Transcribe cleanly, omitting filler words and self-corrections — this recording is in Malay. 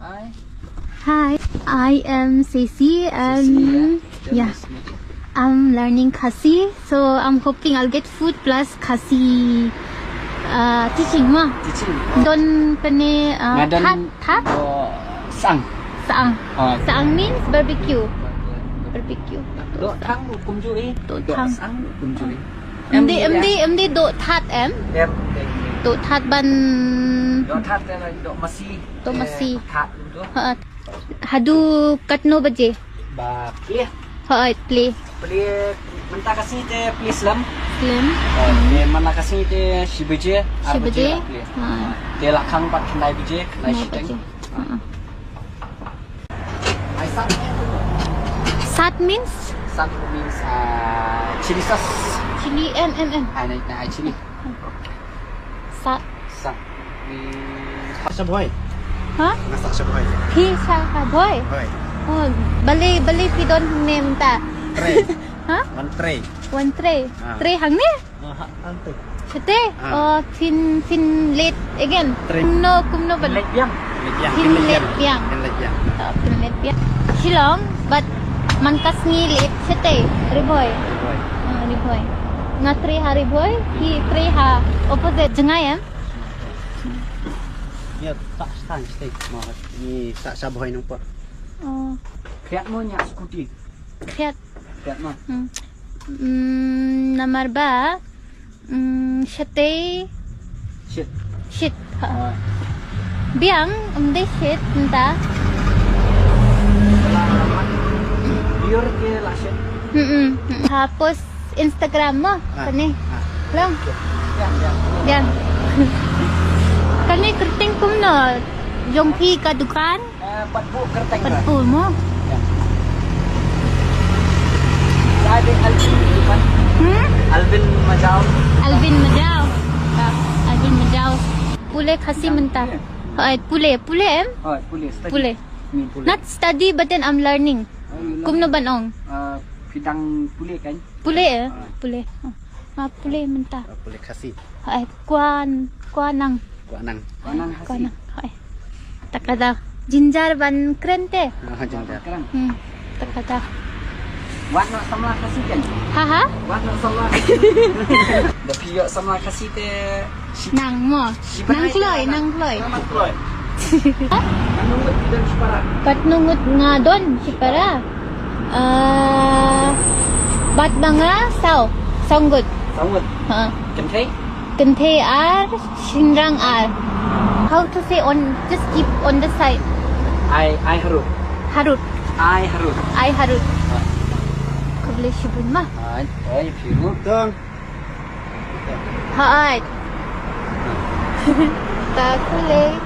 Hi. Hi, I am Ceci and yeah, I'm learning Khasi. So I'm hoping I'll get food plus Khasi teaching mah. Teaching. Don pene tat Sang. saang. Oh. Saang means barbecue. Barbecue. Do thang kum chui. Do thang. Sang kum chui. Em đi độ thát em. Em. Độ thát ban. Do that là do masi. Do masi. That tu. Hadu katno baje. Ba play. Play. Play mentah kasih te play slam. Slim. Dia mana kasih te shibaje. Shibaje. Dia lakang pak kendai baje, kendai shiteng. I sat. Sat means? Sat means chili sauce. Chili M. Hai chili. Sat. Sat. Sa buhay. Ha? Masak sa buhay. Pizza boy. Buhay. Oh, bali pidon name ta. Tray. Ha? One tray. One tray. Ah. Tray hang ne? Ante. Chete. Oh, fin late again. Tray. Kumno ba? Lek biang. Legian. Hin legian. Legian. Fin late Shillong, but mangkas ngi late chete. Riboy. Buhay. Riboy. Nga tray ha riboy. Hi tray ha opposite jengay em. Ya, tak stand stay. Mahal. Ni tak sa buhay nung po. Oh, Kriat mo nya skuti. kriat. Kriat mo. Nomor ba? Chete. Shit. Shit. Biang, shit, entah. Biar ke lah shit. Tapos Instagram mo, kani. Lang, Yang. yan. Kani kerting kum no, jongpi ka dukan, Patbu kerteng. patpu mo. Ada Alvin bukan? Alvin Majau. Alvin Majau. Alvin Majau. Pule khasi mentah. Pule em? Oh, pulih. Pule. Not study but then I'm learning. Kum no banong. Bidang pulih kan? Pule Pule. Pule mentah. Boleh kasih. Kuanang. Kuanang. Kanang Kuanang. Takada. Jinjar ban krente. Jengda. Sekarang. Takada. Wat nak sama kasih kan? Haha. Wat nak sama. Tapi yo sama kasih teh. Nang mo. Nang kloy. Nama kloy. Menunggu tidak separa. Patnungut nga don si para. Bat banga sao. Songgut. Sanggut. Kentai. Kente ar, sinrang ar. How to say on, just keep on the side. I harut. Harut. I harut. I harut. Kau boleh sebut mah. Ay, piru. Tong. Hai. Tak boleh.